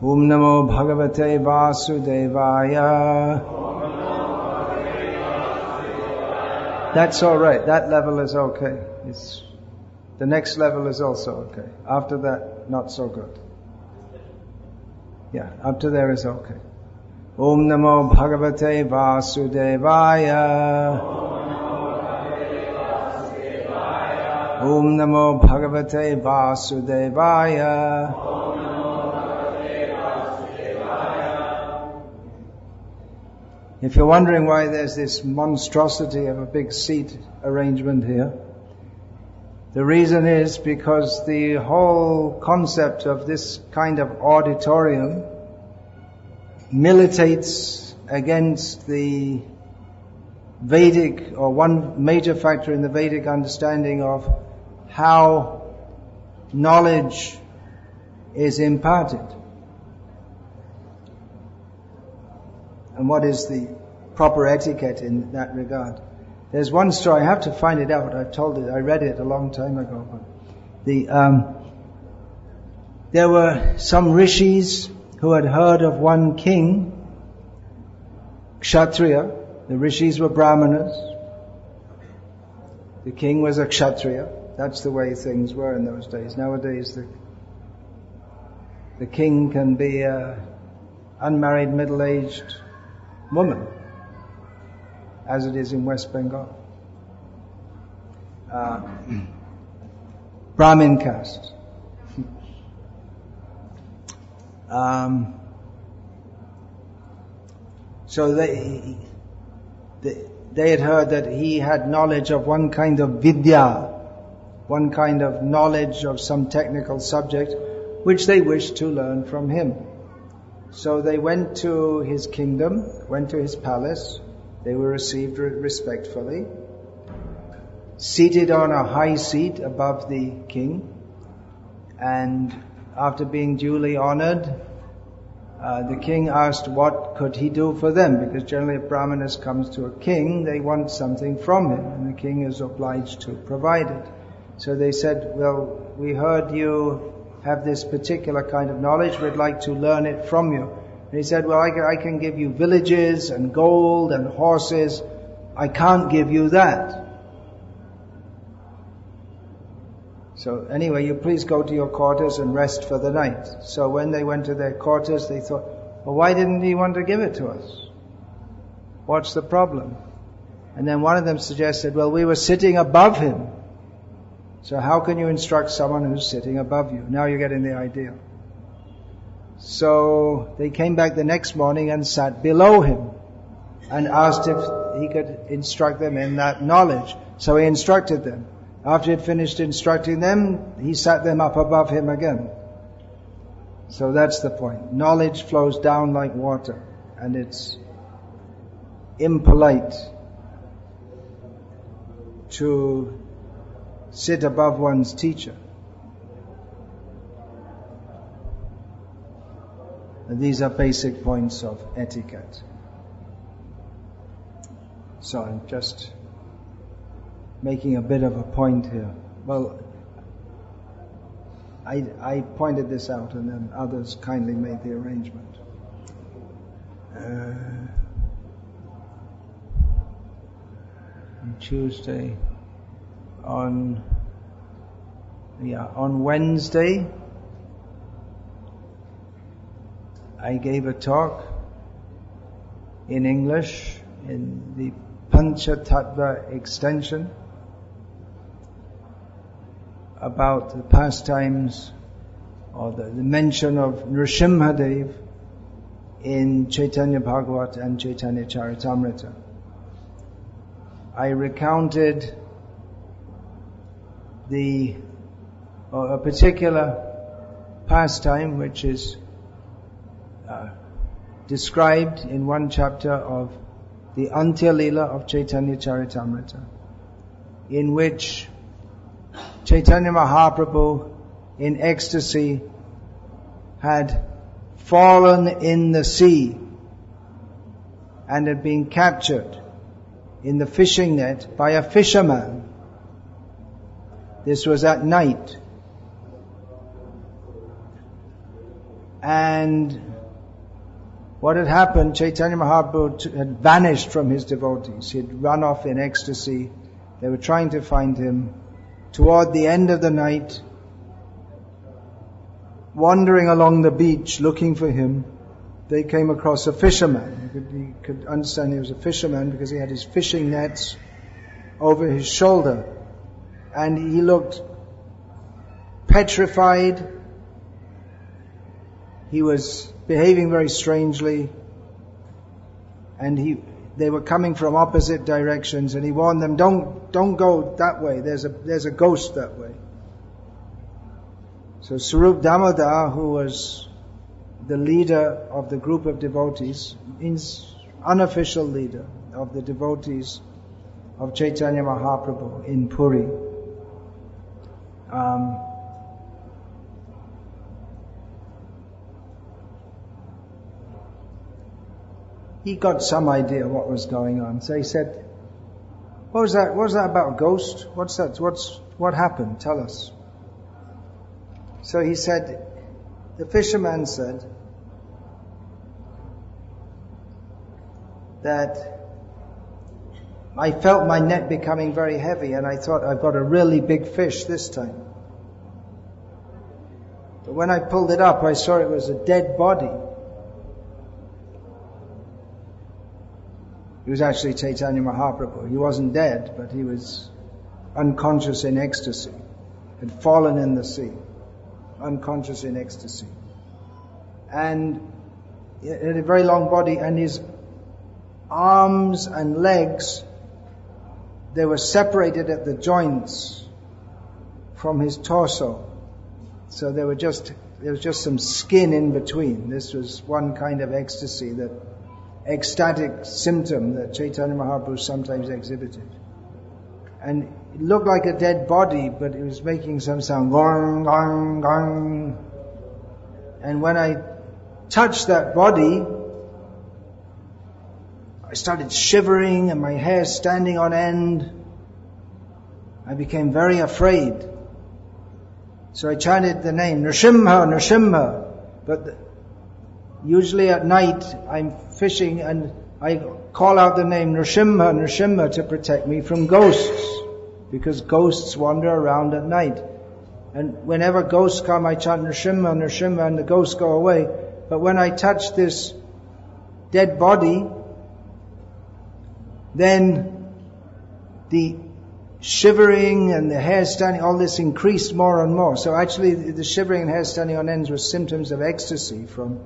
Om Namo Bhagavate Vasudevaya. That's all right. That level is okay. The next level is also okay. After that, not so good. Yeah, up to there is okay. Om Namo Bhagavate Vasudevaya. Om Namo Bhagavate Vasudevaya. If you're wondering why there's this monstrosity of a big seat arrangement here, the reason is because the whole concept of this kind of auditorium militates against the Vedic, or one major factor in the Vedic understanding of how knowledge is imparted. And what is the proper etiquette in that regard? There's one story, I have to find it out, I read it a long time ago. But there were some rishis who had heard of one king, Kshatriya. The rishis were brahmanas. The king was a Kshatriya. That's the way things were in those days. Nowadays the king can be an unmarried middle-aged woman, as it is in West Bengal. Brahmin caste. So they had heard that he had knowledge of one kind of vidya, one kind of knowledge of some technical subject, which they wished to learn from him. So they went to his kingdom, went to his palace. They were received respectfully, seated on a high seat above the king, and after being duly honored, the king asked what could he do for them, because generally if Brahmanas comes to a king, they want something from him, and the king is obliged to provide it. So they said, well, we heard you have this particular kind of knowledge, we'd like to learn it from you. And he said, well, I can give you villages and gold and horses. I can't give you that. So anyway, you please go to your quarters and rest for the night. So when they went to their quarters, they thought, well, why didn't he want to give it to us? What's the problem? And then one of them suggested, well, we were sitting above him. So how can you instruct someone who's sitting above you? Now you're getting the idea. So they came back the next morning and sat below him and asked if he could instruct them in that knowledge. So he instructed them. After he had finished instructing them, he sat them up above him again. So that's the point. Knowledge flows down like water, and it's impolite to sit above one's teacher. And these are basic points of etiquette. So I'm just making a bit of a point here. Well, I pointed this out and then others kindly made the arrangement. On Tuesday, on Wednesday, I gave a talk in English in the Panchatattva extension about the pastimes or the mention of Nrsimhadev in Chaitanya Bhagavat and Chaitanya Charitamrita. I recounted a particular pastime which is described in one chapter of the Antya Leela of Chaitanya Charitamrita, in which Chaitanya Mahaprabhu in ecstasy had fallen in the sea and had been captured in the fishing net by a fisherman. This was at night. And what had happened, Chaitanya Mahaprabhu had vanished from his devotees. He had run off in ecstasy. They were trying to find him. Toward the end of the night, wandering along the beach looking for him, they came across a fisherman. You could understand he was a fisherman because he had his fishing nets over his shoulder. And he looked petrified. He was behaving very strangely. And they were coming from opposite directions, and he warned them, don't go that way. There's a ghost that way. So Swarup Damodar, who was the leader of the group of devotees, unofficial leader of the devotees of Chaitanya Mahaprabhu in Puri, he got some idea what was going on. So he said, what was that? What was that about, ghost? What's that? What happened? Tell us. So he said, the fisherman said that I felt my net becoming very heavy, and I thought, I've got a really big fish this time. But when I pulled it up, I saw it was a dead body. He was actually Chaitanya Mahaprabhu. He wasn't dead, but he was unconscious in ecstasy, had fallen in the sea, unconscious in ecstasy. And he had a very long body, and his arms and legs, they were separated at the joints from his torso. So there was just some skin in between. This was one kind of ecstasy, that ecstatic symptom that Chaitanya Mahaprabhu sometimes exhibited. And it looked like a dead body, but it was making some sound, gong, gong, gong. And when I touched that body, I started shivering and my hair standing on end. I became very afraid. So I chanted the name, Nrsimha, Nrsimha. But usually at night I'm fishing and I call out the name Nrsimha, Nrsimha to protect me from ghosts, because ghosts wander around at night. And whenever ghosts come, I chant Nrsimha, Nrsimha, and the ghosts go away. But when I touch this dead body, then the shivering and the hair standing, all this increased more and more. So actually the shivering and hair standing on ends were symptoms of ecstasy from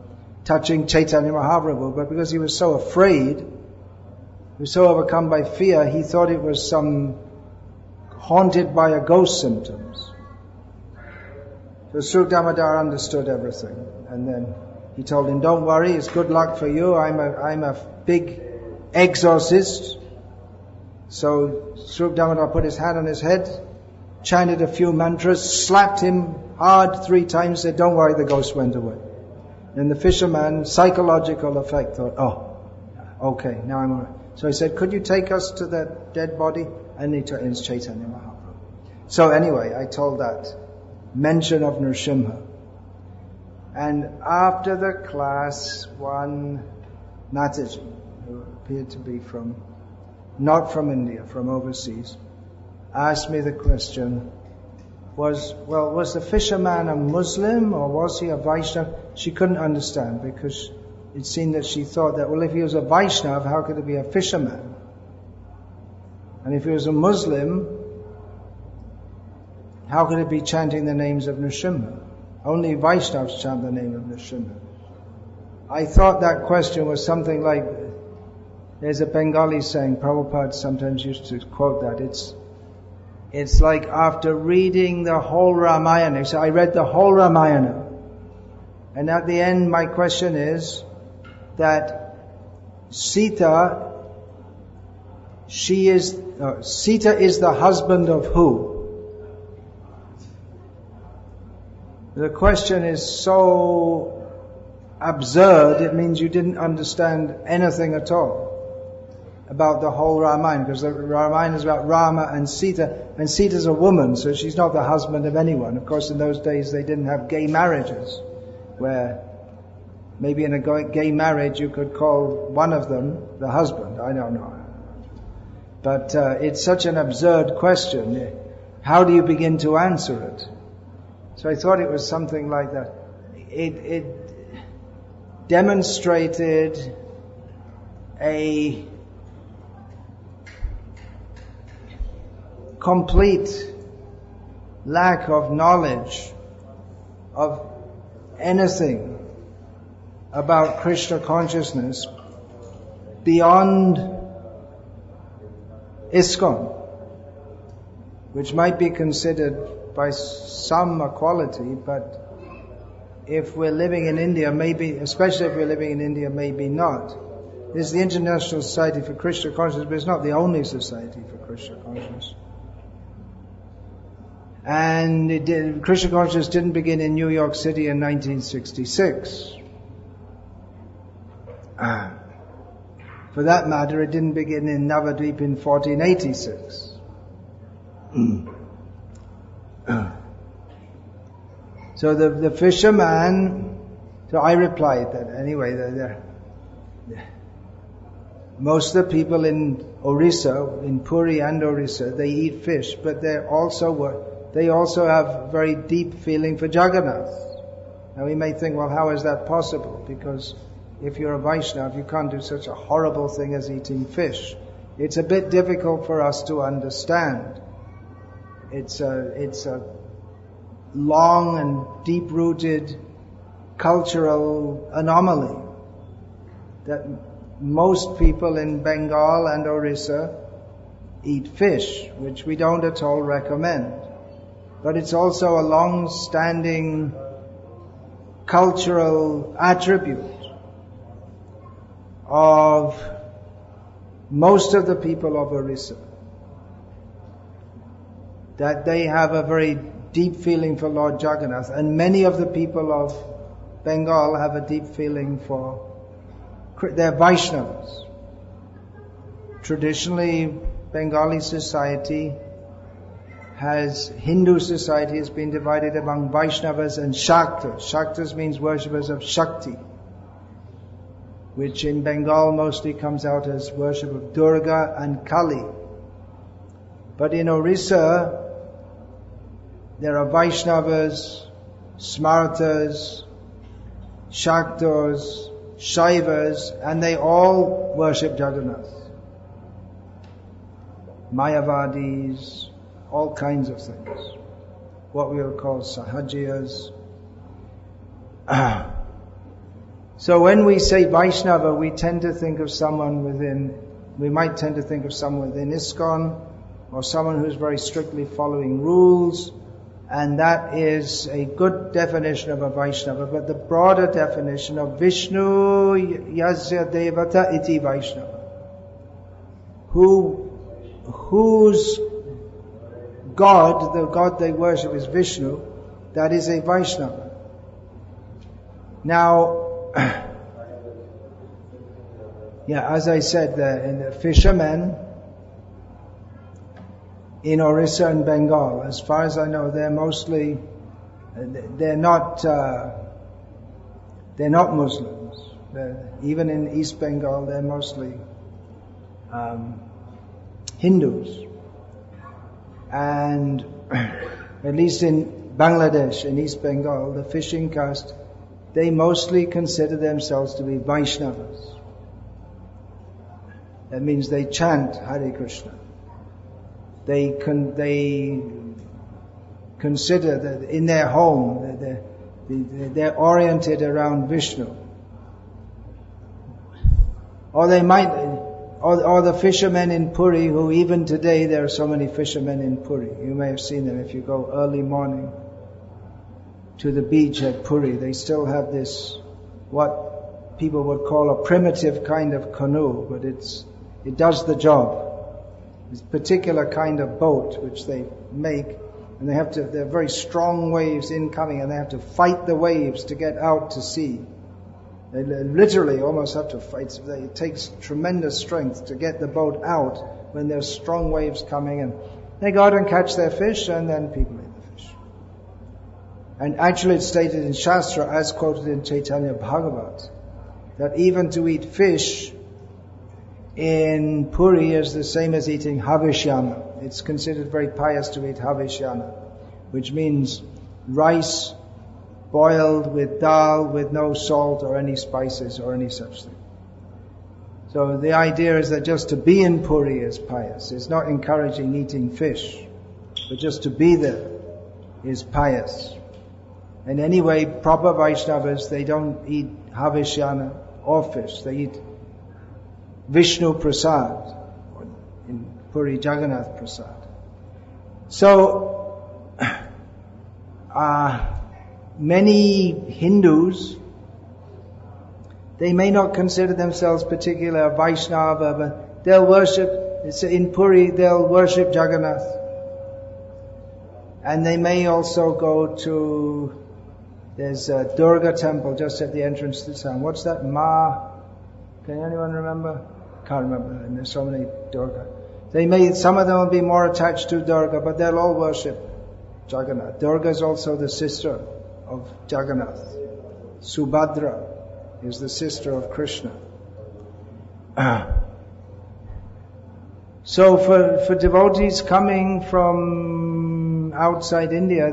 touching Chaitanya Mahaprabhu. But because he was so afraid, he was so overcome by fear, he thought it was some haunted by a ghost symptoms. So Swarup Damodar understood everything. And then he told him, don't worry, it's good luck for you. I'm a big exorcist. So Swarup Damodar put his hand on his head, chanted a few mantras, slapped him hard 3 times, said, don't worry, the ghost went away. And the fisherman, psychological effect, thought, oh, okay, now I'm all right. So he said, could you take us to that dead body? And he took in Chaitanya Mahaprabhu. So anyway, I told that mention of Nrsimha. And after the class, one Mataji, who appeared to be not from India, from overseas, asked me the question, was the fisherman a Muslim or was he a Vaishnava? She couldn't understand, because it seemed that she thought that, well, if he was a Vaishnava, how could he be a fisherman? And if he was a Muslim, how could it be chanting the names of Nrsimha? Only Vaishnavas chant the name of Nrsimha. I thought that question was something like, there's a Bengali saying, Prabhupada sometimes used to quote that, it's like after reading the whole Ramayana. So I read the whole Ramayana. And at the end, my question is that Sita is the husband of who? The question is so absurd, it means you didn't understand anything at all about the whole Ramayana, because the Ramayana is about Rama and Sita's a woman, so she's not the husband of anyone. Of course, in those days they didn't have gay marriages, where Maybe in a gay marriage you could call one of them the husband. I don't know. But it's such an absurd question. How do you begin to answer it? So I thought it was something like that. It demonstrated a complete lack of knowledge of anything about Krishna consciousness beyond ISKCON, which might be considered by some a quality, but if we're living in India, maybe, especially if we're living in India, maybe not. It's the International Society for Krishna Consciousness, but it's not the only society for Krishna Consciousness. And Krishna Consciousness didn't begin in New York City in 1966. For that matter, it didn't begin in Navadvip in 1486. So the fisherman, so I replied that anyway, most of the people in Orissa, in Puri and Orissa, they eat fish, but they also have a very deep feeling for Jagannath. Now we may think, well, how is that possible? Because if you're a Vaishnava, you can't do such a horrible thing as eating fish. It's a bit difficult for us to understand. It's a long and deep-rooted cultural anomaly that most people in Bengal and Orissa eat fish, which we don't at all recommend. But it's also a long-standing cultural attribute of most of the people of Orissa, that they have a very deep feeling for Lord Jagannath, and many of the people of Bengal have a deep feeling for their Vaishnavas. Traditionally, Bengali society Hindu society has been divided among Vaishnavas and Shaktas. Shaktas means worshippers of Shakti, which in Bengal mostly comes out as worship of Durga and Kali. But in Orissa, there are Vaishnavas, Smartas, Shaktas, Shaivas, and they all worship Jagannath. Mayavadis, all kinds of things. What we would call Sahajiyas. So when we say Vaishnava, we might tend to think of someone within ISKCON, or someone who's very strictly following rules, and that is a good definition of a Vaishnava. But the broader definition of Vishnu Yasya Devata Iti Vaishnava, whose God, the God they worship is Vishnu, that is a Vaishnava. Now, as I said, the fishermen in Orissa and Bengal, as far as I know, they're not Muslims. Even in East Bengal, they're mostly Hindus. And at least in Bangladesh, in East Bengal, the fishing caste, they mostly consider themselves to be Vaishnavas. That means they chant Hare Krishna. They consider that in their home, they're oriented around Vishnu. Or they might, or the fishermen in Puri, who even today there are so many fishermen in Puri. You may have seen them if you go early morning to the beach at Puri. They still have this, what people would call a primitive kind of canoe, but it does the job. This particular kind of boat which they make, and there are very strong waves incoming, and they have to fight the waves to get out to sea. They literally almost have to fight. It takes tremendous strength to get the boat out when there's strong waves coming in. They go out and catch their fish, and then people eat the fish. And actually it's stated in Shastra, as quoted in Chaitanya Bhagavat, that even to eat fish in Puri is the same as eating havishyana. It's considered very pious to eat havishyana, which means rice boiled with dal with no salt or any spices or any such thing. So the idea is that just to be in Puri is pious. It's not encouraging eating fish, but just to be there is pious. And anyway, proper Vaishnavas, they don't eat havishyana or fish. They eat Vishnu Prasad, in Puri Jagannath Prasad. So, many Hindus, they may not consider themselves particular Vaishnava, but they'll worship, in Puri, they'll worship Jagannath. And they may also go to, there's a Durga temple just at the entrance to the town. What's that? Can anyone remember? Can't remember. And there's so many Durga. Some of them will be more attached to Durga, but they'll all worship Jagannath. Durga is also the sister of Jagannath. Subhadra is the sister of Krishna. So for devotees coming from outside India,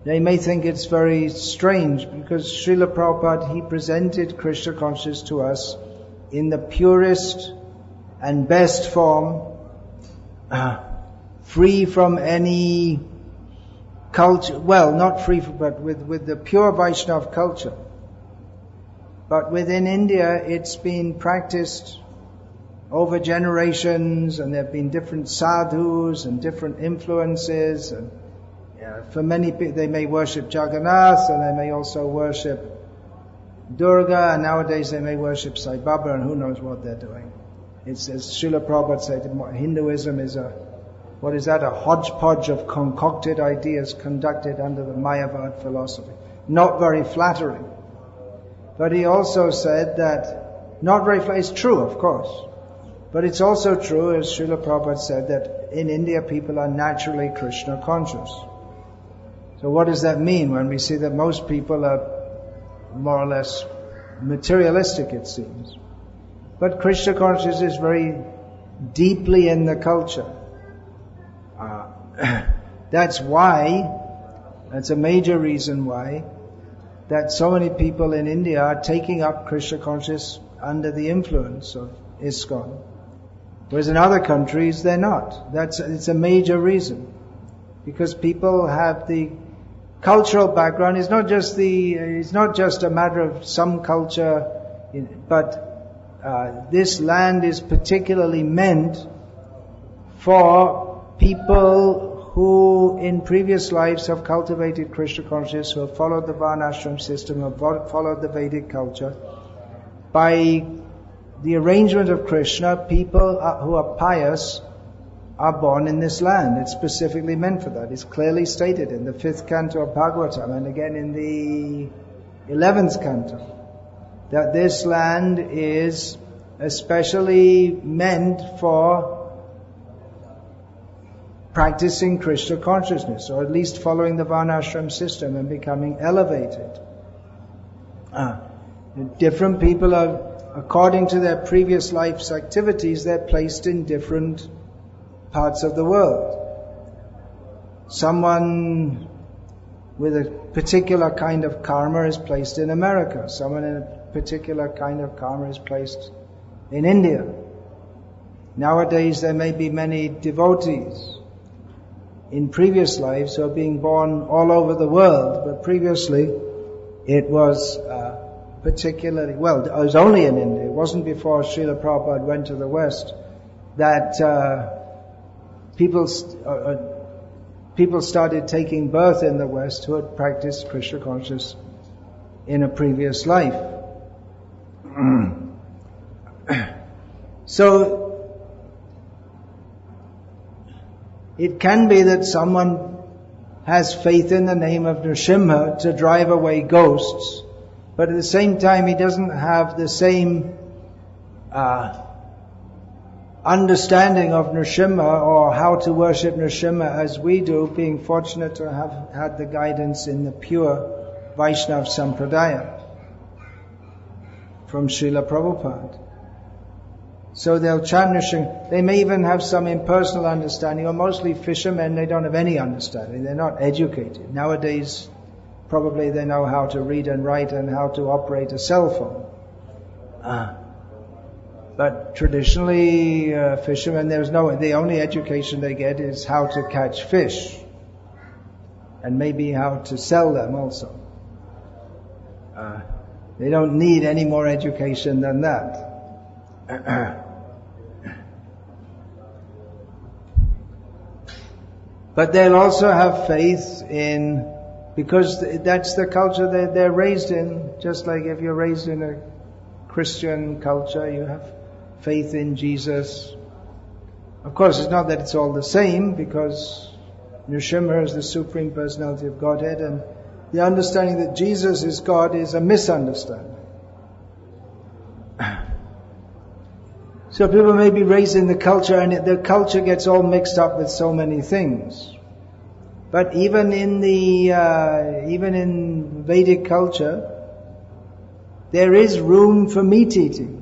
they may think it's very strange, because Srila Prabhupada, he presented Krishna consciousness to us in the purest and best form, free from any culture, well, not free from, but with the pure Vaishnava culture. But within India, it's been practiced over generations, and there have been different sadhus and different influences, and for many people, they may worship Jagannath, and they may also worship Durga, and nowadays they may worship Sai Baba, and who knows what they're doing. It's, as Srila Prabhupada said, Hinduism is a hodgepodge of concocted ideas conducted under the Mayavad philosophy. Not very flattering. But he also said that, it's true, of course, but it's also true, as Srila Prabhupada said, that in India people are naturally Krishna conscious. So what does that mean when we see that most people are more or less materialistic, it seems? But Krishna consciousness is very deeply in the culture. That's a major reason why, that so many people in India are taking up Krishna consciousness under the influence of ISKCON. Whereas in other countries, they're not. It's a major reason. Because people have the cultural background. It's not just a matter of some culture, but this land is particularly meant for people who in previous lives have cultivated Krishna consciousness, who have followed the Varnashram system, have followed the Vedic culture. By the arrangement of Krishna, people who are pious are born in this land. It's specifically meant for that. It's clearly stated in the 5th canto of Bhagavatam, and again in the 11th canto, that this land is especially meant for practicing Krishna consciousness, or at least following the Varnashram system and becoming elevated. Different people are, according to their previous life's activities, they're placed in different parts of the world. Someone with a particular kind of karma is placed in America. Someone in a particular kind of karma is placed in India. Nowadays there may be many devotees in previous lives who are being born all over the world, but previously it was it was only in India. It wasn't before Srila Prabhupada went to the West that people started taking birth in the West who had practiced Krishna consciousness in a previous life. So it can be that someone has faith in the name of Nrsimha to drive away ghosts, but at the same time he doesn't have the same understanding of Nrsimha or how to worship Nrsimha as we do, being fortunate to have had the guidance in the pure Vaishnava Sampradaya from Srila Prabhupada. So they'll chant Nrsimha. They may even have some impersonal understanding, or mostly fishermen, they don't have any understanding. They're not educated. Nowadays, probably they know how to read and write and how to operate a cell phone. But traditionally, fishermen, the only education they get is how to catch fish. And maybe how to sell them also. They don't need any more education than that. But they'll also have faith in, because that's the culture that they're raised in. Just like if you're raised in a Christian culture, you have faith in Jesus. Of course, it's not that it's all the same, because Nrsimha is the Supreme Personality of Godhead, and the understanding that Jesus is God is a misunderstanding. So people may be raised in the culture, and the culture gets all mixed up with so many things. But even in Vedic culture, there is room for meat eating.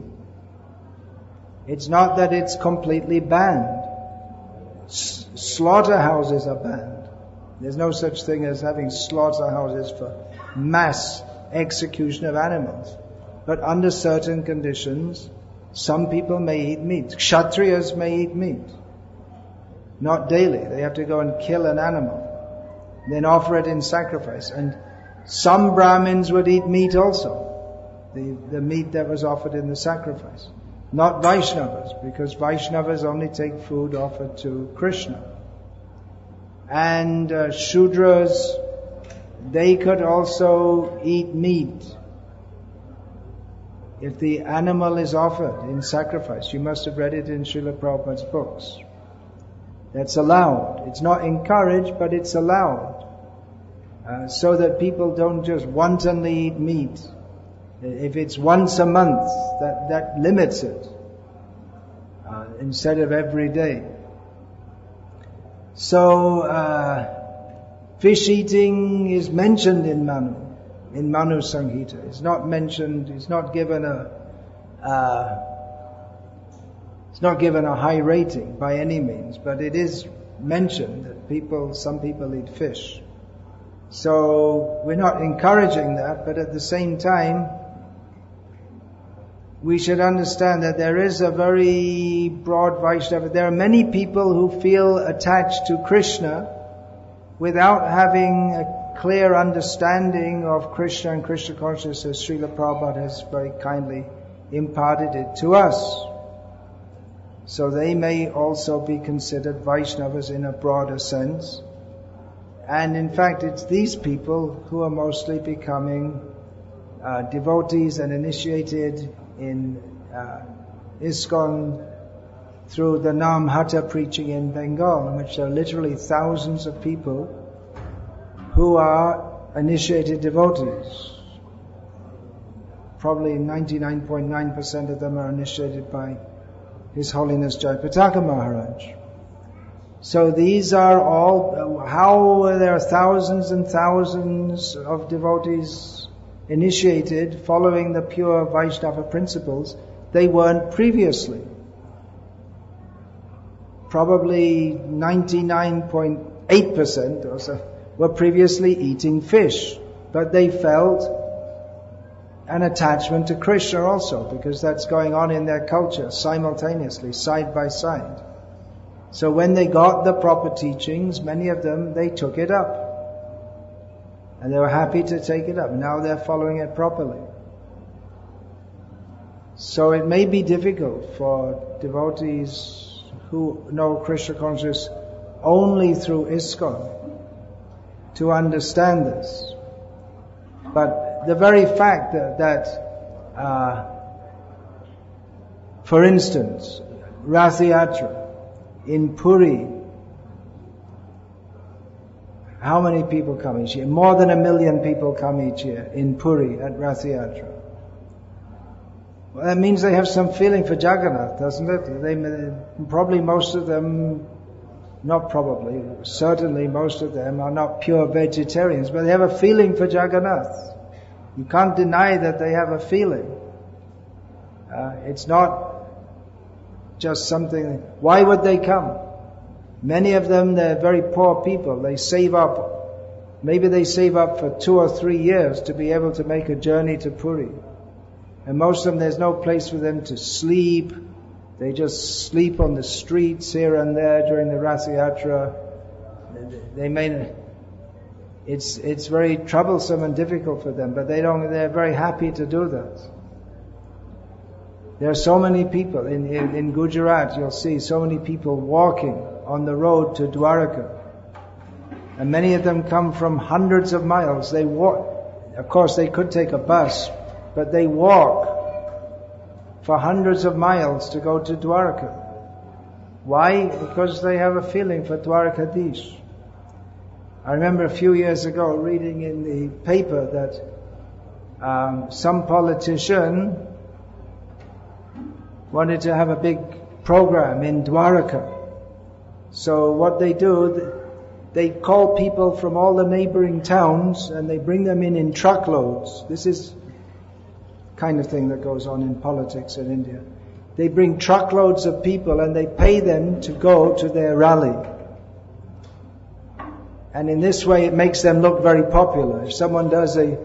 It's not that it's completely banned. Slaughterhouses are banned. There's no such thing as having slaughterhouses for mass execution of animals. But under certain conditions, some people may eat meat. Kshatriyas may eat meat. Not daily. They have to go and kill an animal, then offer it in sacrifice. And some Brahmins would eat meat also. The meat that was offered in the sacrifice. Not Vaishnavas, because Vaishnavas only take food offered to Krishna. And Shudras, they could also eat meat. If the animal is offered in sacrifice, you must have read it in Srila Prabhupada's books. That's allowed. It's not encouraged, but it's allowed. So that people don't just wantonly eat meat. If it's once a month, that limits it. Instead of every day. So, fish eating is mentioned in Manu Samhita. It's not mentioned, it's not given a high rating by any means, but it is mentioned that some people eat fish. So we're not encouraging that, but at the same time, we should understand that there is a very broad Vaishnava. There are many people who feel attached to Krishna without having a clear understanding of Krishna and Krishna consciousness. Srila Prabhupada has very kindly imparted it to us. So they may also be considered Vaishnavas in a broader sense. And in fact, it's these people who are mostly becoming devotees and initiated in ISKCON through the Nam Hatha preaching in Bengal, in which there are literally thousands of people who are initiated devotees. Probably 99.9% of them are initiated by His Holiness Jayapataka Maharaj. So these are all, how there are thousands and thousands of devotees initiated following the pure Vaishnava principles, they weren't previously. Probably 99.8% or so were previously eating fish, but they felt an attachment to Krishna also, because that's going on in their culture simultaneously, side by side. So when they got the proper teachings, many of them, they took it up. And they were happy to take it up. Now they're following it properly. So it may be difficult for devotees who know Krishna consciousness only through ISKCON to understand this. But the very fact that for instance, Rath Yatra in Puri, how many people come each year? More than 1 million people come each year in Puri at Rath Yatra. Well, that means they have some feeling for Jagannath, doesn't it? Probably most of them, not probably, certainly most of them are not pure vegetarians, but they have a feeling for Jagannath. You can't deny that they have a feeling. It's not just something. Why would they come? Many of them, they're very poor people. They save up. Maybe they save up for 2 or 3 years to be able to make a journey to Puri. And most of them, there's no place for them to sleep. They just sleep on the streets here and there during the Rath Yatra. It's very troublesome and difficult for them, but they're very happy to do that. There are so many people in Gujarat, you'll see so many people walking on the road to Dwarka. And many of them come from hundreds of miles. They walk. Of course, they could take a bus, but they walk for hundreds of miles to go to Dwarka. Why? Because they have a feeling for Dwarkadish. I remember a few years ago reading in the paper that some politician wanted to have a big program in Dwarka. So what they do, they call people from all the neighboring towns and they bring them in truckloads. This is kind of thing that goes on in politics in India. They bring truckloads of people and they pay them to go to their rally. And in this way it makes them look very popular. If someone does a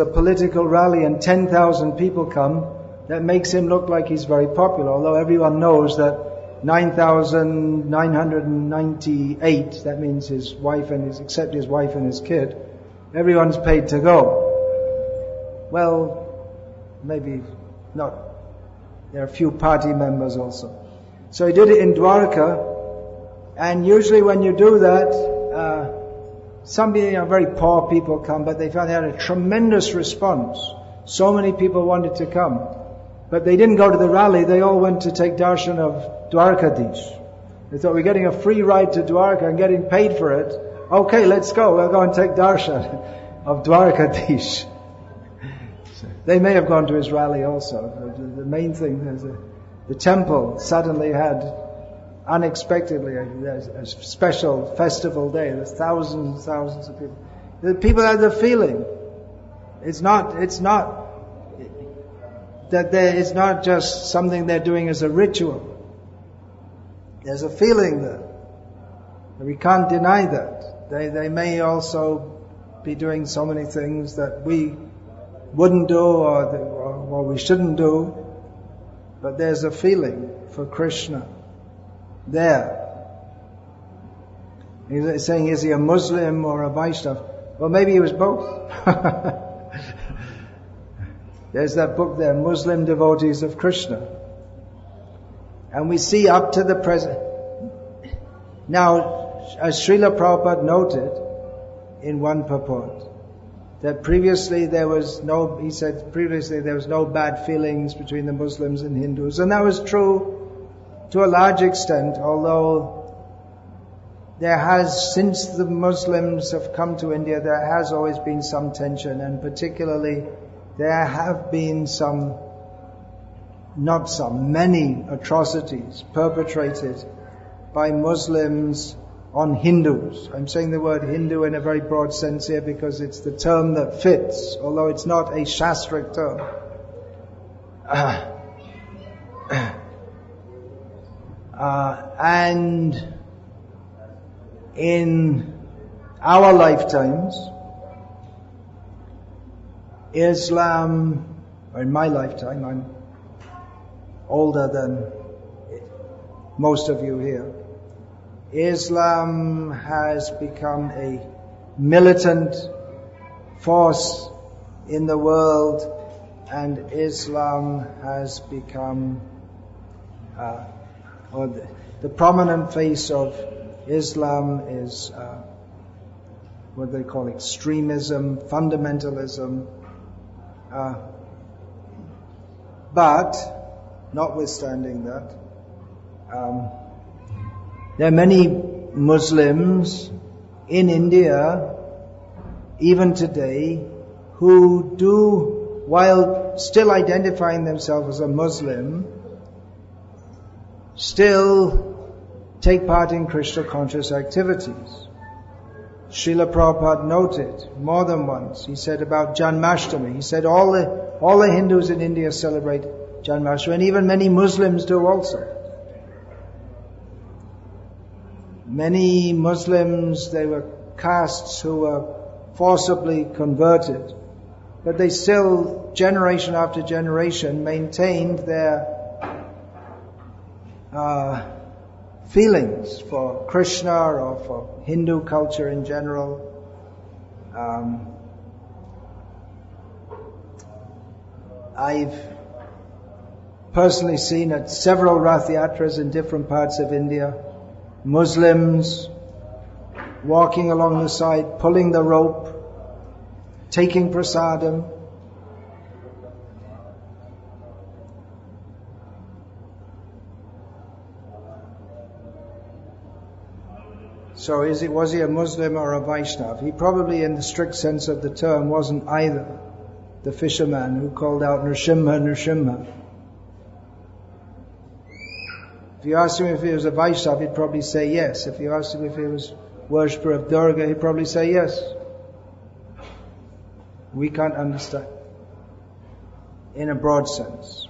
political rally and 10,000 people come, that makes him look like he's very popular, although everyone knows that 9,998, that means his wife except his wife and his kid, everyone's paid to go. Well, maybe not. There are a few party members also. So he did it in Dwarka, and usually when you do that, some very poor people come, but they found they had a tremendous response. So many people wanted to come. But they didn't go to the rally, they all went to take darshan of Dwarkadish. They thought, we're getting a free ride to Dwarka and getting paid for it. Okay, let's go, we'll go and take darshan of Dwarkadish. So they may have gone to his rally also. The main thing is the temple suddenly had, unexpectedly, a special festival day. There's thousands and thousands of people. The people had the feeling. It's not it's not just something they're doing as a ritual. There's a feeling there. We can't deny that. They may also be doing so many things that we wouldn't do or we shouldn't do, but there's a feeling for Krishna there. He's saying, is he a Muslim or a Vaishnava? Well, maybe he was both. There's that book there, Muslim Devotees of Krishna. And we see up to the present. Now, as Srila Prabhupada noted in one purport, that previously there was no bad feelings between the Muslims and Hindus. And that was true to a large extent, although there has, since the Muslims have come to India, there has always been some tension, and particularly there have been many atrocities perpetrated by Muslims on Hindus. I'm saying the word Hindu in a very broad sense here because it's the term that fits, although it's not a Shastric term. And in our lifetimes, Islam, or in my lifetime, I'm older than most of you here, Islam has become a militant force in the world, and Islam has become, the prominent face of Islam is what they call extremism, fundamentalism. But, notwithstanding that, there are many Muslims in India, even today, who do while still identifying themselves as a Muslim, still take part in Krishna conscious activities. Srila Prabhupada noted more than once, he said about Janmashtami, he said all the Hindus in India celebrate Janmashtami, and even many Muslims do also. Many Muslims, they were castes who were forcibly converted, but they still, generation after generation, maintained their feelings for Krishna or for Hindu culture in general. I've personally seen at several Rath Yatras in different parts of India, Muslims walking along the side, pulling the rope, taking prasadam. So was he a Muslim or a Vaishnava? He probably, in the strict sense of the term, wasn't either. The fisherman who called out Nrsimha, Nrsimha. If you asked him if he was a Vaishnava, he'd probably say yes. If you asked him if he was worshipper of Durga, he'd probably say yes. We can't understand. In a broad sense.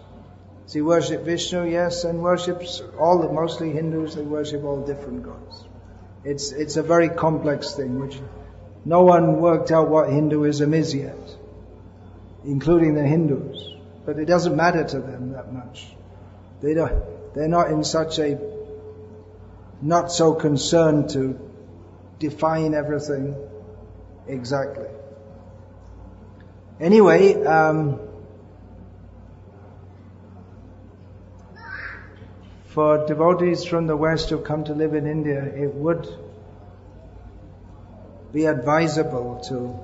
Does he worship Vishnu? Yes, and worships mostly Hindus, they worship all different gods. It's a very complex thing, which no one worked out what Hinduism is yet, including the Hindus. But it doesn't matter to them that much. They're not in such a, not so concerned to define everything exactly. Anyway, for devotees from the West who come to live in India, it would be advisable to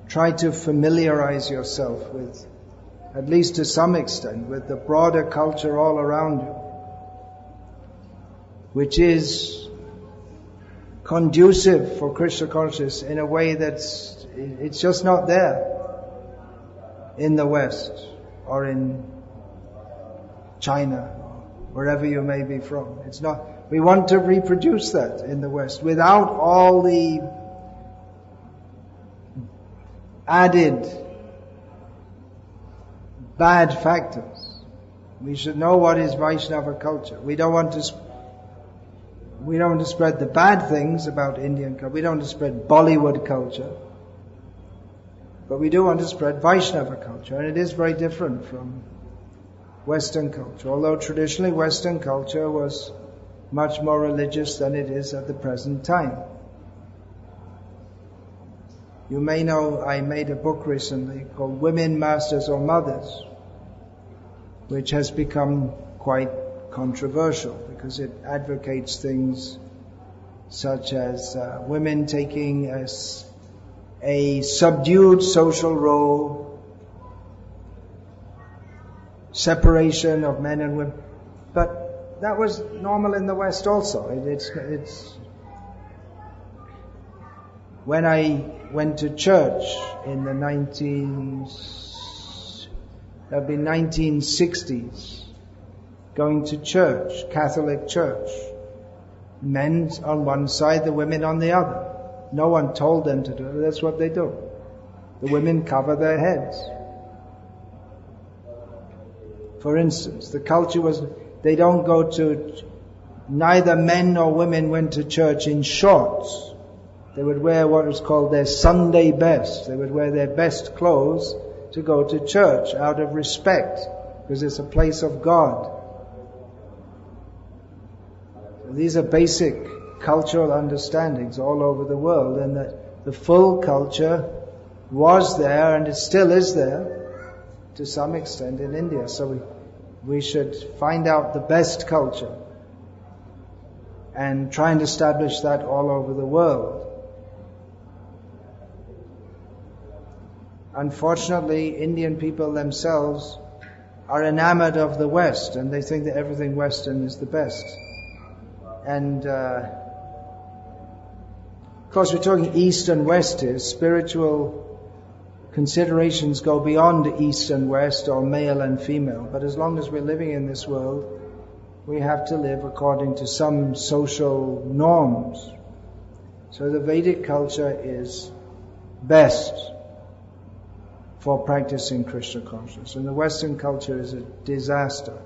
try to familiarize yourself with, at least to some extent, with the broader culture all around you, which is conducive for Krishna consciousness in a way it's just not there in the West or in China, or wherever you may be from. It's not. We want to reproduce that in the West without all the added bad factors. We should know what is Vaishnava culture. We don't want to spread the bad things about Indian culture. We don't want to spread Bollywood culture. But we do want to spread Vaishnava culture, and it is very different from Western culture. Although traditionally Western culture was much more religious than it is at the present time. You may know I made a book recently called Women, Masters or Mothers, which has become quite controversial because it advocates things such as women taking a subdued social role, separation of men and women. But that was normal in the West also. It's when I went to church in the 1960s, going to church, Catholic church, men on one side, the women on the other. No one told them to do it. That's what they do. The women cover their heads. For instance, the culture was, neither men nor women went to church in shorts. They would wear what was called their Sunday best. They would wear their best clothes to go to church out of respect, because it's a place of God. So these are basic cultural understandings all over the world, and that the full culture was there and it still is there to some extent in India. So we should find out the best culture and try and establish that all over the world. Unfortunately, Indian people themselves are enamored of the West, and they think that everything Western is the best. And Of course, we're talking East and West here. Spiritual considerations go beyond East and West or male and female. But as long as we're living in this world, we have to live according to some social norms. So the Vedic culture is best for practicing Krishna consciousness. And the Western culture is a disaster.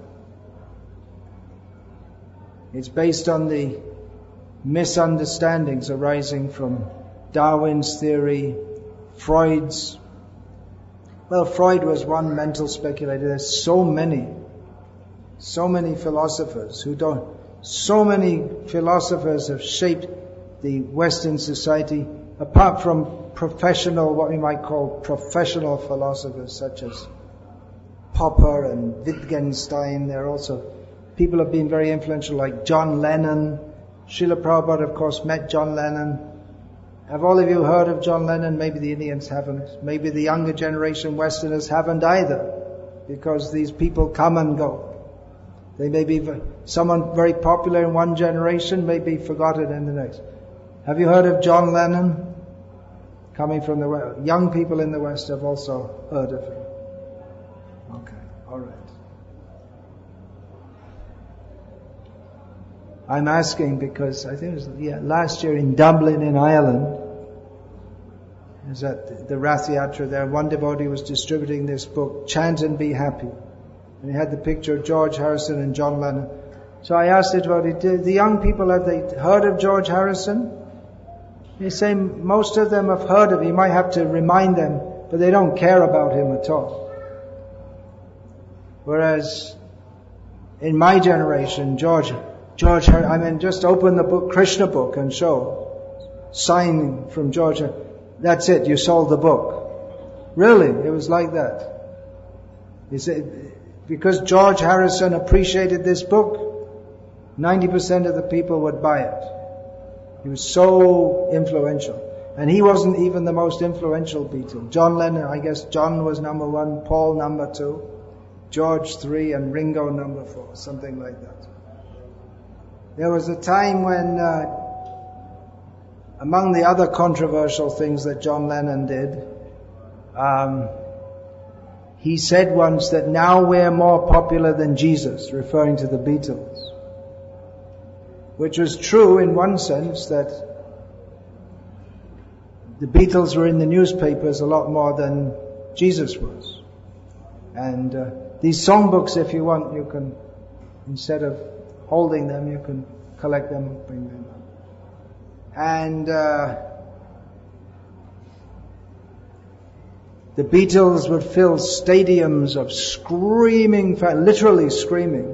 It's based on the misunderstandings arising from Darwin's theory, Freud's. Well, Freud was one mental speculator. There's so many philosophers so many philosophers have shaped the Western society, apart from professional, what we might call professional philosophers such as Popper and Wittgenstein. There are also people have been very influential like John Lennon. Srila Prabhupada, of course, met John Lennon. Have all of you heard of John Lennon? Maybe the Indians haven't. Maybe the younger generation Westerners haven't either, because these people come and go. They may be someone very popular in one generation, may be forgotten in the next. Have you heard of John Lennon? Coming from the West. Young people in the West have also heard of him. Okay, all right. I'm asking because I think it was last year in Dublin in Ireland, I was at the Rath Yatra there, one devotee was distributing this book, Chant and Be Happy. And he had the picture of George Harrison and John Lennon. So I asked the devotee, the young people, have they heard of George Harrison? They say most of them have heard of him. You might have to remind them, but they don't care about him at all. Whereas in my generation, George, just open the book, Krishna book, and show. Sign from George. That's it, you sold the book. Really, it was like that. He said, because George Harrison appreciated this book, 90% of the people would buy it. He was so influential. And he wasn't even the most influential Beatle. John Lennon, I guess John was number 1, Paul number 2, George 3, and Ringo number 4, something like that. There was a time when, among the other controversial things that John Lennon did, he said once that now we're more popular than Jesus, referring to the Beatles. Which was true in one sense, that the Beatles were in the newspapers a lot more than Jesus was. And these songbooks, if you want, you can, instead of holding them, you can collect them, bring them up. And the Beatles would fill stadiums of screaming fans, literally screaming.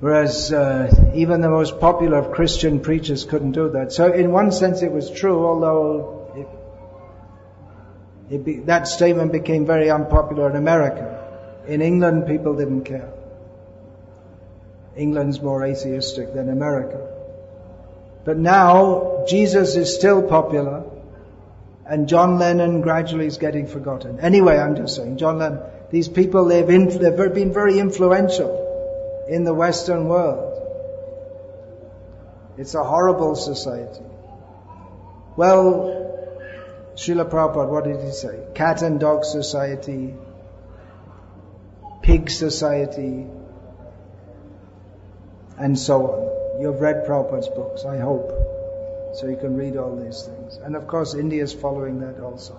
Whereas even the most popular of Christian preachers couldn't do that. So in one sense it was true, although that statement became very unpopular in America. In England, people didn't care. England's more atheistic than America. But now, Jesus is still popular, and John Lennon gradually is getting forgotten. Anyway, I'm just saying, John Lennon, these people, they've been very influential in the Western world. It's a horrible society. Well, Srila Prabhupada, what did he say? Cat and dog society, pig society, and so on. You've read Prabhupada's books, I hope. So you can read all these things. And of course India is following that also.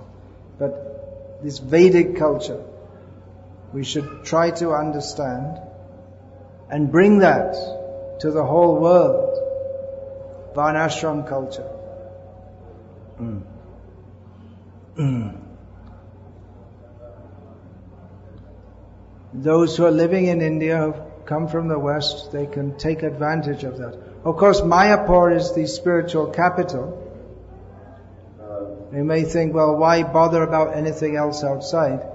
But this Vedic culture, we should try to understand and bring that to the whole world. Varnashram culture. Those who are living in India, who've come from the West, they can take advantage of that. Of course, Mayapur is the spiritual capital. You may think, well, why bother about anything else outside?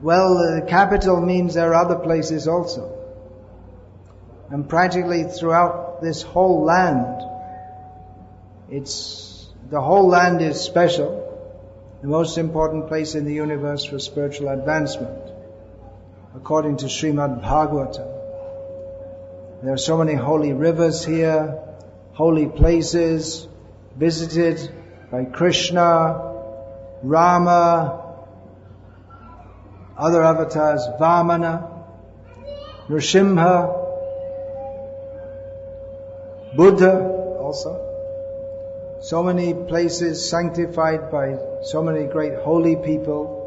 Well, the capital means there are other places also. And practically throughout this whole land, the whole land is special. the most important place in the universe for spiritual advancement, according to Srimad Bhagavatam. There are so many holy rivers here, holy places, visited by Krishna, Rama, other avatars, Vamana, Nrsimha, Buddha also. So many places sanctified by so many great holy people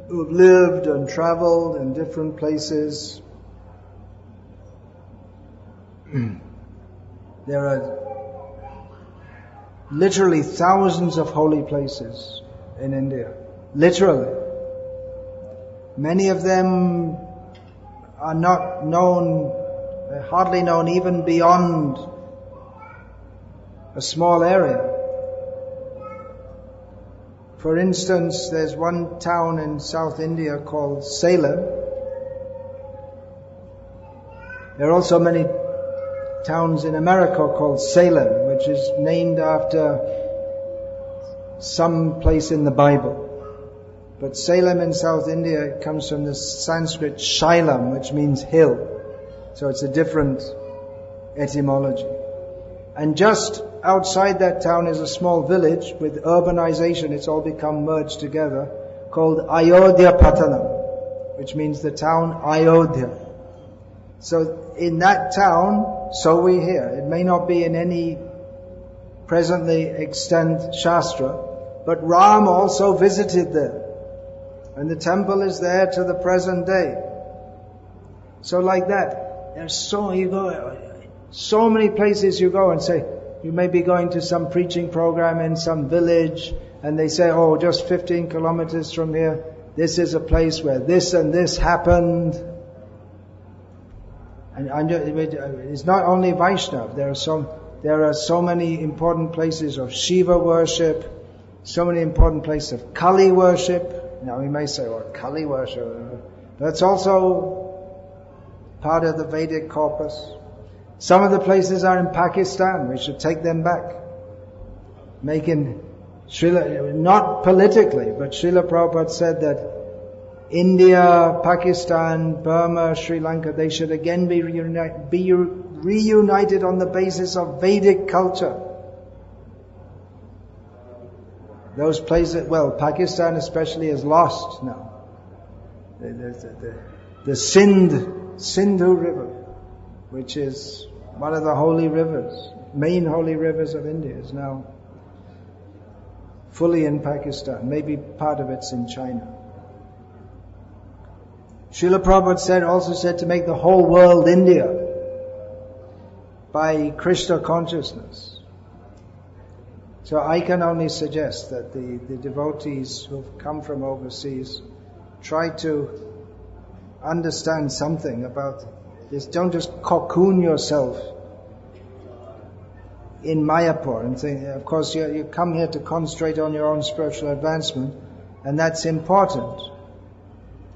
who have lived and traveled in different places. There are literally thousands of holy places in India. Literally. Many of them are not known, they're hardly known even beyond a small area. For instance, there's one town in South India called Salem. There are also many towns in America called Salem, which is named after some place in the Bible. But Salem in South India comes from the Sanskrit Shailam, which means hill. So it's a different etymology. And just outside that town is a small village. With urbanization, it's all become merged together, called Ayodhya Patanam, which means the town Ayodhya. So in that town, so we hear, it may not be in any presently extant Shastra, but Ram also visited there. And the temple is there to the present day. So like that, there's so many places you go and say, you may be going to some preaching program in some village, and they say, oh, just 15 kilometers from here, this is a place where this and this happened. And it's not only Vaishnava. There are so many important places of Shiva worship, so many important places of Kali worship. Now we may say, well, Kali worship, that's also part of the Vedic corpus. Some of the places are in Pakistan. We should take them back. Making Srila, not politically, but Srila Prabhupada said that India, Pakistan, Burma, Sri Lanka, they should again be reunited on the basis of Vedic culture. Those places, well, Pakistan especially is lost now. The Sindhu River, which is one of the holy rivers, main holy rivers of India, is now fully in Pakistan. Maybe part of it's in China. Srila Prabhupada also said to make the whole world India by Krishna consciousness. So I can only suggest that the devotees who've come from overseas try to understand something about this. Don't just cocoon yourself in Mayapur and think, of course you come here to concentrate on your own spiritual advancement, and that's important.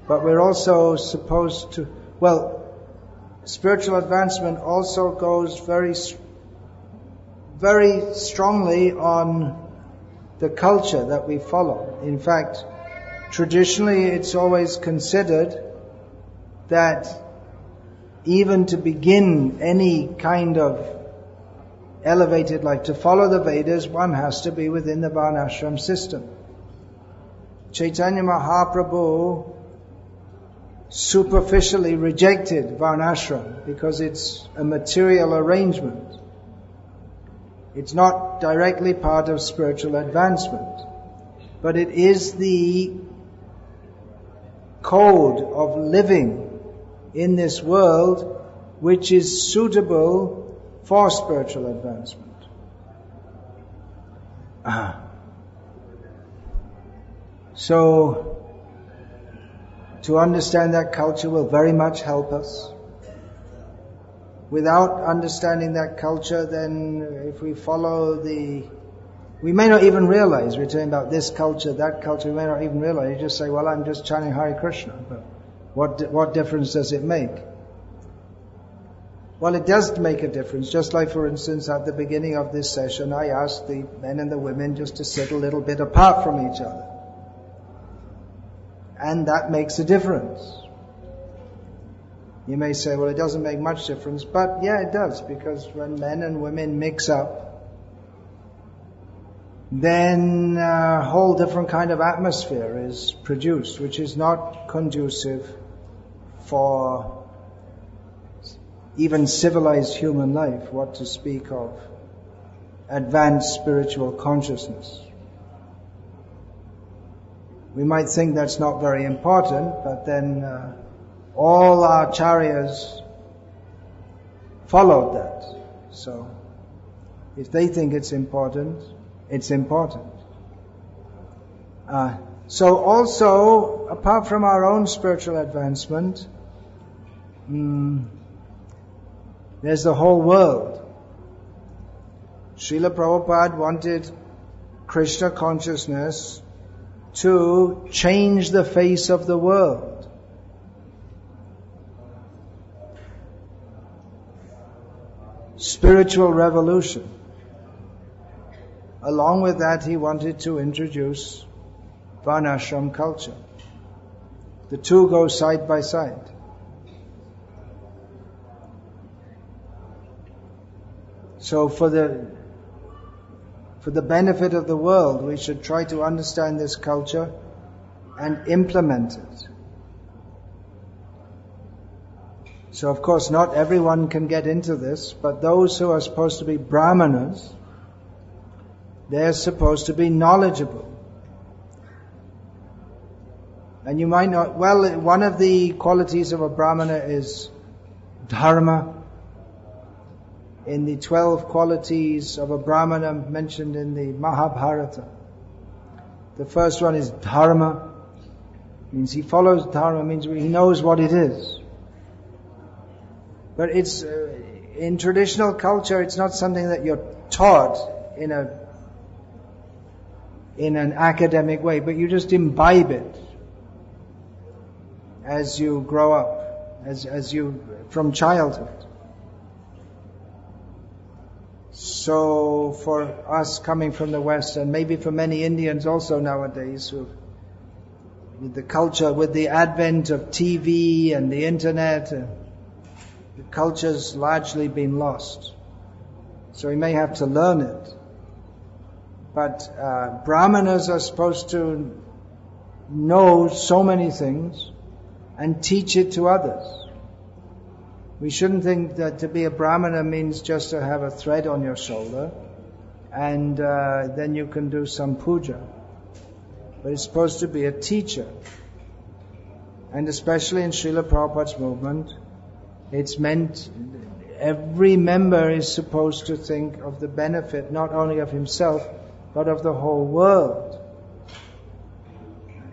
But we're also supposed to, spiritual advancement also goes very strongly on the culture that we follow. In fact, traditionally it's always considered that even to begin any kind of elevated life, to follow the Vedas, one has to be within the Varnashram system. Chaitanya Mahaprabhu superficially rejected Varnashram because it's a material arrangement. It's not directly part of spiritual advancement, but it is the code of living in this world which is suitable for spiritual advancement. So, to understand that culture will very much help us. Without understanding that culture, then if we follow we may not even realize we're talking about this culture, that culture, we may not even realize. You just say, well, I'm just chanting Hare Krishna, but what difference does it make? Well, it does make a difference. Just like, for instance, at the beginning of this session, I asked the men and the women just to sit a little bit apart from each other. And that makes a difference. You may say, well, it doesn't make much difference. But yeah, it does, because when men and women mix up, then a whole different kind of atmosphere is produced, which is not conducive for even civilized human life, what to speak of advanced spiritual consciousness. We might think that's not very important, but then all our acharyas followed that. So, if they think it's important, it's important. So also, apart from our own spiritual advancement, there's the whole world. Srila Prabhupada wanted Krishna consciousness to change the face of the world. Spiritual revolution. Along with that, he wanted to introduce Varnashram culture. The two go side by side. So for the benefit of the world, we should try to understand this culture and implement it. So of course not everyone can get into this, but those who are supposed to be brahmanas, they're supposed to be knowledgeable. And you might not, well, one of the qualities of a brahmana is dharma. In the 12 qualities of a brahmana mentioned in the Mahabharata, the first one is dharma. Means he follows dharma, means he knows what it is. But it's in traditional culture, it's not something that you're taught in an academic way, but you just imbibe it as you grow up, as you from childhood. So for us coming from the West, and maybe for many Indians also nowadays, who with the culture, with the advent of TV and the internet, the culture's largely been lost. So we may have to learn it. But brahmanas are supposed to know so many things and teach it to others. We shouldn't think that to be a brahmana means just to have a thread on your shoulder and then you can do some puja. But it's supposed to be a teacher. And especially in Srila Prabhupada's movement, it's meant every member is supposed to think of the benefit not only of himself but of the whole world.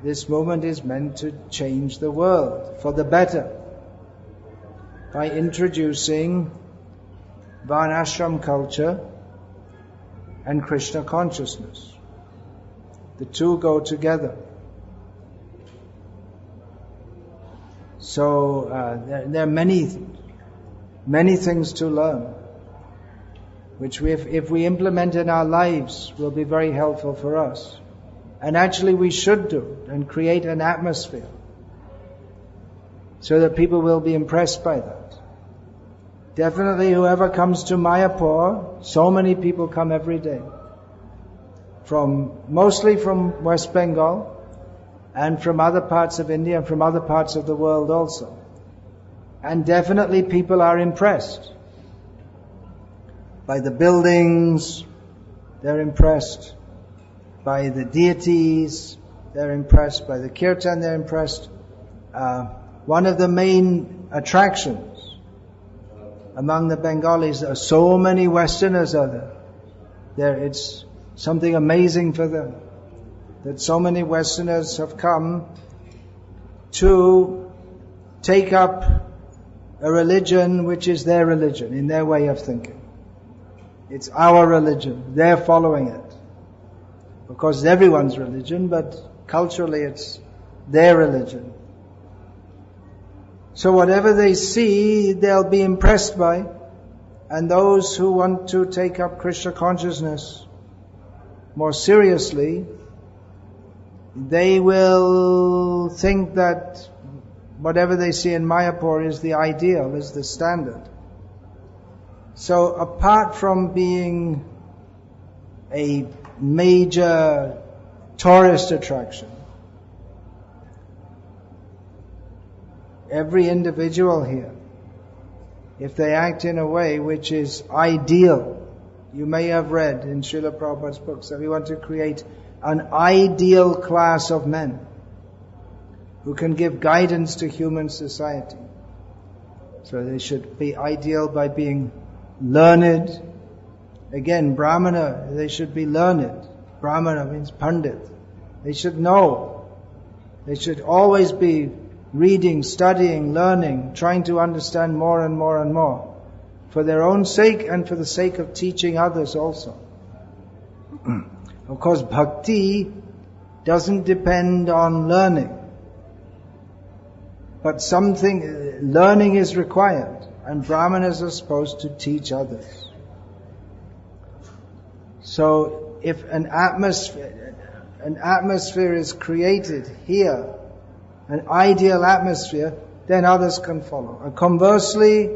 This movement is meant to change the world for the better by introducing Varnashram culture and Krishna consciousness. The two go together. So there are many things to learn, which if we implement in our lives will be very helpful for us. And actually we should do, and create an atmosphere so that people will be impressed by that. Definitely whoever comes to Mayapur, so many people come every day, mostly from West Bengal and from other parts of India and from other parts of the world also. And definitely people are impressed by the buildings, they're impressed by the deities, they're impressed by the kirtan, they're impressed. One of the main attractions among the Bengalis, are so many Westerners are there. It's something amazing for them that so many Westerners have come to take up a religion which is their religion, in their way of thinking. It's our religion. They're following it. Of course, it's everyone's religion, but culturally it's their religion. So whatever they see, they'll be impressed by, And those who want to take up Krishna consciousness more seriously, they will think that whatever they see in Mayapur is the ideal, is the standard. So apart from being a major tourist attraction, every individual here, if they act in a way which is ideal, you may have read in Srila Prabhupada's books that we want to create an ideal class of men who can give guidance to human society. So they should be ideal by being learned. Again, Brahmana, they should be learned. Brahmana means Pandit. They should know. They should always be reading, studying, learning, trying to understand more and more and more, for their own sake and for the sake of teaching others also. Of course, bhakti doesn't depend on learning, but learning is required, and brahmanas are supposed to teach others. So if an atmosphere is created here, an ideal atmosphere, then others can follow. And conversely,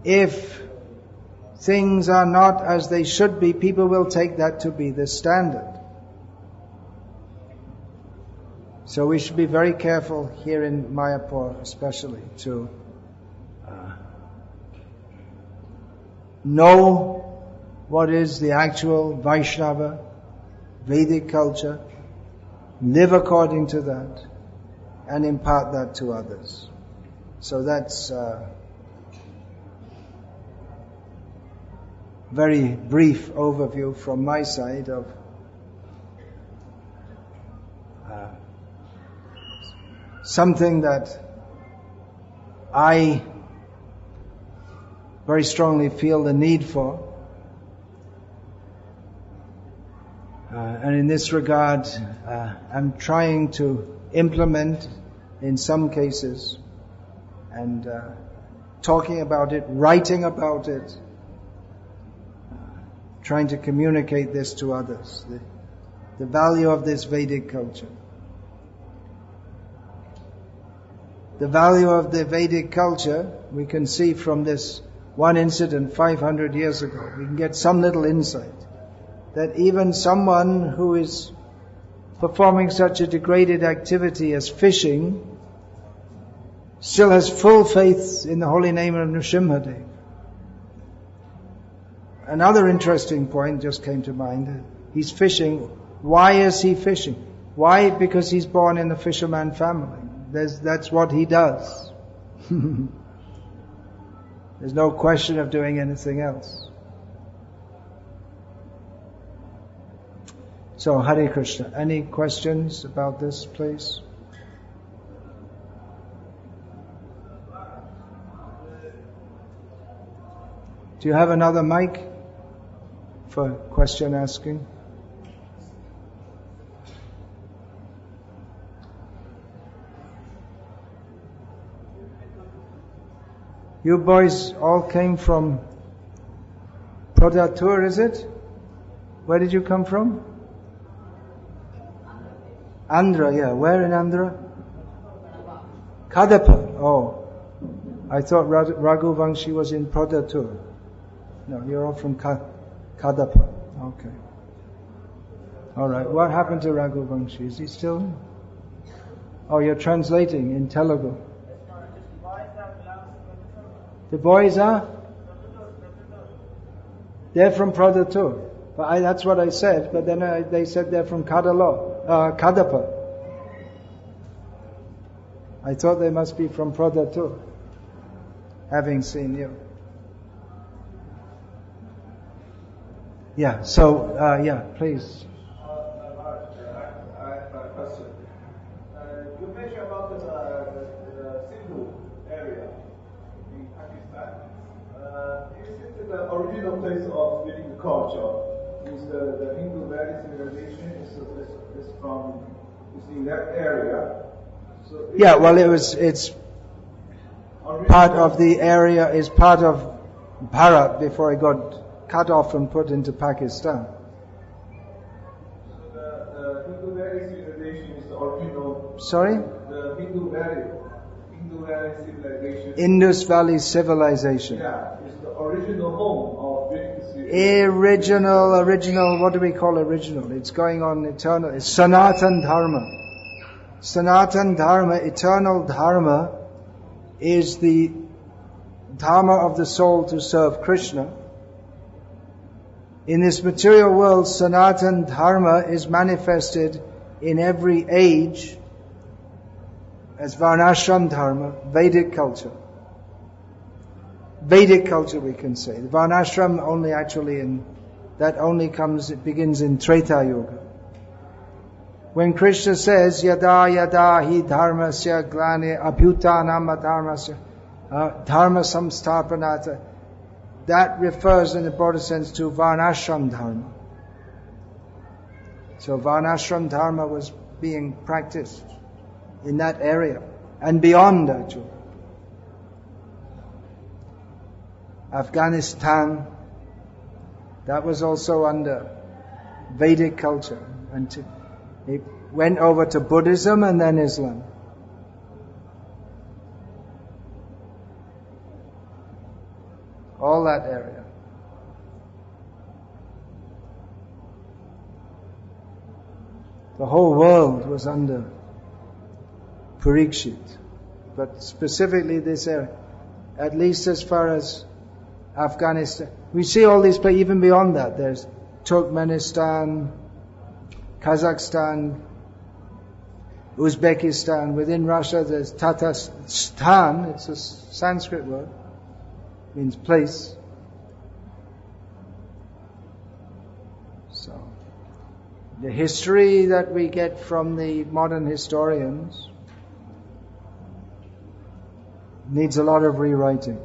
if things are not as they should be, people will take that to be the standard. So we should be very careful here in Mayapur especially to know what is the actual Vaisnava, Vedic culture, live according to that, and impart that to others. So that's very brief overview from my side of something that I very strongly feel the need for. And in this regard, I'm trying to implement in some cases, and talking about it, writing about it, trying to communicate this to others, the value of this Vedic culture. The value of the Vedic culture, we can see from this one incident 500 years ago. We can get some little insight that even someone who is performing such a degraded activity as fishing still has full faith in the holy name of Nrsimhadev. Another interesting point just came to mind. He's fishing. Why is he fishing? Why? Because he's born in a fisherman family. That's what he does. There's no question of doing anything else. So, Hare Krishna. Any questions about this, please? Do you have another mic for question asking? You boys all came from Prodhatur, is it? Where did you come from? Andhra, yeah. Where in Andhra? Kadapa. Oh, I thought Raghuvangshi was in Prodhatur. No, you're all from Kadapa. Okay. All right. What happened to Raghuvangshi? Is he still? Oh, you're translating in Telugu. The boys are? They're from Prodhatur. But that's what I said. But then they said they're from Kadapa. I thought they must be from Prodhatur, having seen you. Yeah, so, please. I have a question. You mentioned about the Sindhu area in Pakistan. Is it the original place of Vedic culture? Is the Hindu Vedic civilization is in that area? So yeah, well, it's part of the area, is part of Bharat before he got cut off and put into Pakistan. So the Hindu Valley civilization is the original. Sorry? The Hindu Valley civilization. Indus Valley civilization. Yeah, is the original home of Vedic civilization. Original, what do we call original? It's going on eternal. It's Sanatan Dharma. Sanatan Dharma, eternal Dharma, is the Dharma of the soul to serve Krishna. In this material world, Sanatan Dharma is manifested in every age as Varnashram Dharma, Vedic culture. Vedic culture, we can say. The Varnashram it begins in Treta Yuga. When Krishna says, Yada yada hi dharmasya glani abhutanam dharmasya dharma samstapanata, that refers in the broader sense to Varnashram Dharma. So Varnashram Dharma was being practiced in that area and beyond, actually. Afghanistan, that was also under Vedic culture, and it went over to Buddhism and then Islam. All that area. The whole world was under Parikshit, but specifically this area, at least as far as Afghanistan. We see all these places, even beyond that. There's Turkmenistan, Kazakhstan, Uzbekistan. Within Russia there's Tatarstan, it's a Sanskrit word, means place. So, the history that we get from the modern historians needs a lot of rewriting.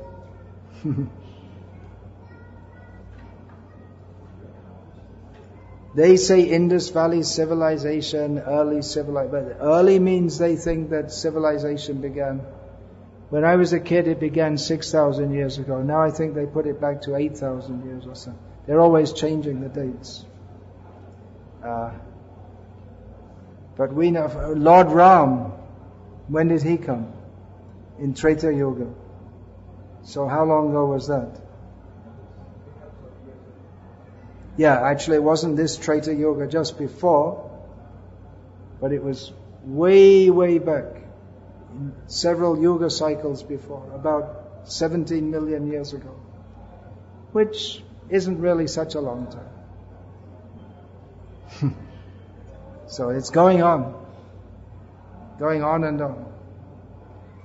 They say Indus Valley civilization, but early means they think that civilization began. When I was a kid, it began 6,000 years ago. Now I think they put it back to 8,000 years or so. They're always changing the dates. But we know, Lord Ram, when did he come? In Treta Yuga. So how long ago was that? Yeah, actually it wasn't this Treta Yuga just before, but it was way, way back, several Yuga cycles before, about 17 million years ago, which isn't really such a long time. So it's going on and on.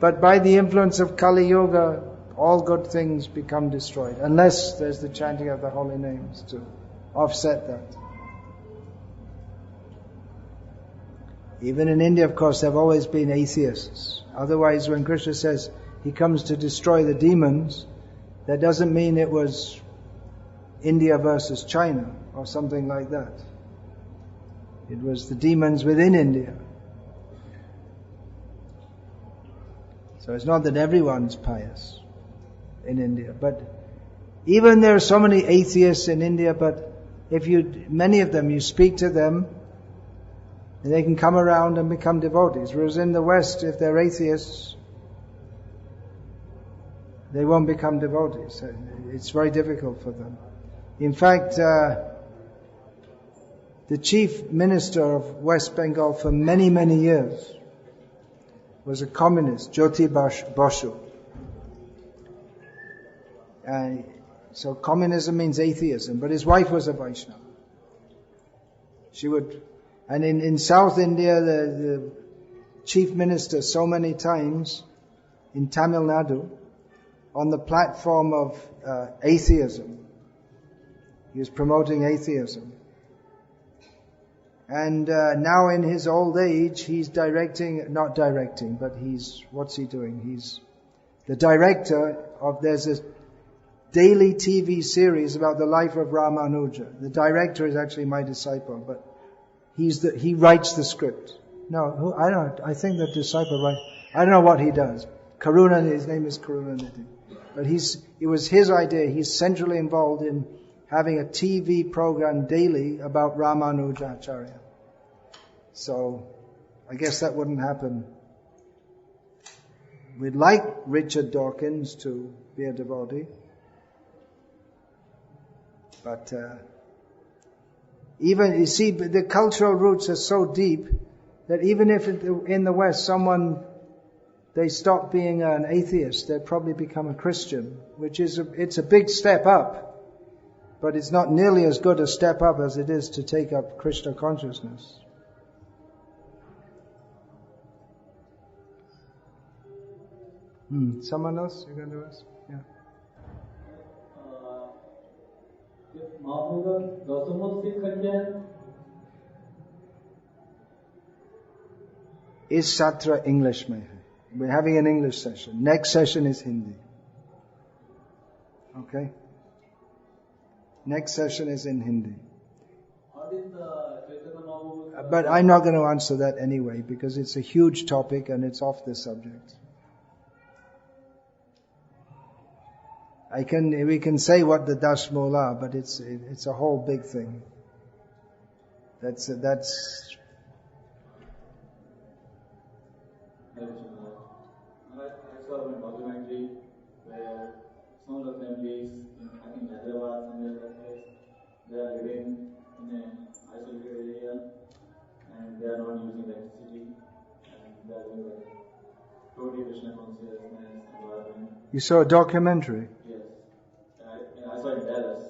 But by the influence of Kali Yuga, all good things become destroyed, unless there's the chanting of the holy names to offset that. Even in India, of course, there have always been atheists. Otherwise, when Krishna says he comes to destroy the demons, that doesn't mean it was India versus China or something like that. It was the demons within India. So it's not that everyone's pious in India, but even there are so many atheists in India, but many of them, you speak to them, and they can come around and become devotees. Whereas in the West, if they're atheists, they won't become devotees. It's very difficult for them. In fact, the chief minister of West Bengal for many, many years was a communist, Jyoti Basu. So communism means atheism, but his wife was a Vaisnava. And in South India, the chief minister so many times in Tamil Nadu, on the platform of atheism, he was promoting atheism. And now in his old age, he's what's he doing? He's the director there's a daily TV series about the life of Ramanuja. The director is actually my disciple, but he writes the script. No, I don't. I think the disciple writes. I don't know what he does. His name is Karunanidhi. But it was his idea. He's centrally involved in having a TV program daily about Ramanujacharya. So, I guess that wouldn't happen. We'd like Richard Dawkins to be a devotee. But even, you see, the cultural roots are so deep that even if in the West they stop being an atheist, they probably become a Christian, which is it's a big step up, but it's not nearly as good a step up as it is to take up Krishna consciousness. Someone else you're going to ask? Yeah. Is Satra English mein hai? We're having an English session. Next session is Hindi. Okay? Next session is in Hindi. But I'm not going to answer that anyway because it's a huge topic and it's off the subject. We can say what the Dashmula are, but it's a whole big thing. That's. I saw a documentary where some of the families in Hyderabad, somewhere like this, they are living in an isolated area and they are not using electricity and they are living like totally Krishna consciousness environment. You saw a documentary? Yes. I saw it in Dallas.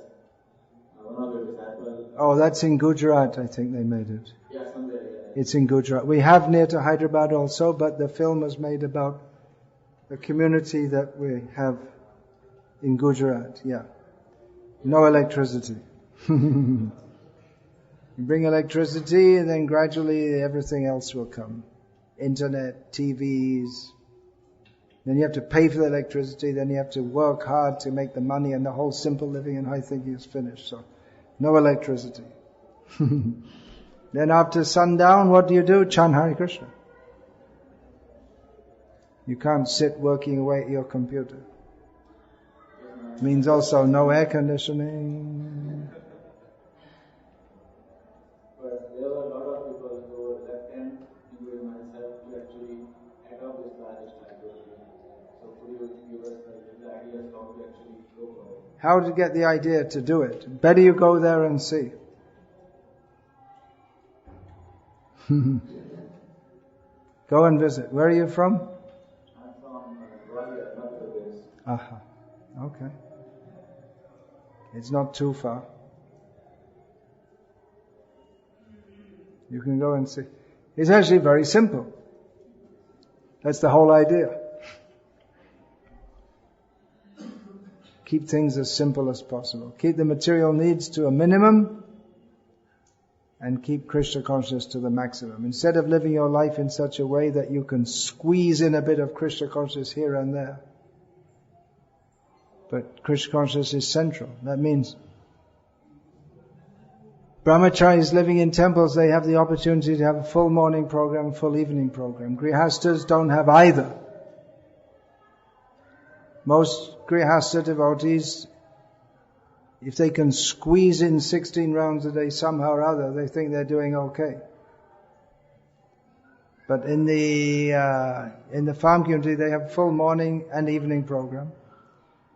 One of the disciples. Oh, that's in Gujarat, I think they made it. Yeah, somewhere. Yeah. It's in Gujarat. We have near to Hyderabad also, but the film was made about the community that we have in Gujarat, yeah. No electricity. You bring electricity and then gradually everything else will come. Internet, TVs. Then you have to pay for the electricity, then you have to work hard to make the money and the whole simple living and high thinking is finished. So, no electricity. Then after sundown, what do? Chant Hare Krishna. You can't sit working away at your computer. Means also no air conditioning. But there were a lot of people who were reluctant, including myself, to actually adopt this lifestyle. So could you give us the ideas how to actually go for it? How to get the idea to do it? Better you go there and see. Go and visit. Where are you from? I'm from Gwalior, Madhya Pradesh. Aha. Okay. It's not too far. You can go and see. It's actually very simple. That's the whole idea. Keep things as simple as possible. Keep the material needs to a minimum and keep Krishna consciousness to the maximum. Instead of living your life in such a way that you can squeeze in a bit of Krishna consciousness here and there. But Krishna consciousness is central. That means brahmacharis living in temples, they have the opportunity to have a full morning program, full evening program. Grihastas don't have either. Most Grihasta devotees, if they can squeeze in 16 rounds a day somehow or other, they think they're doing okay. But in the farm community, they have full morning and evening program.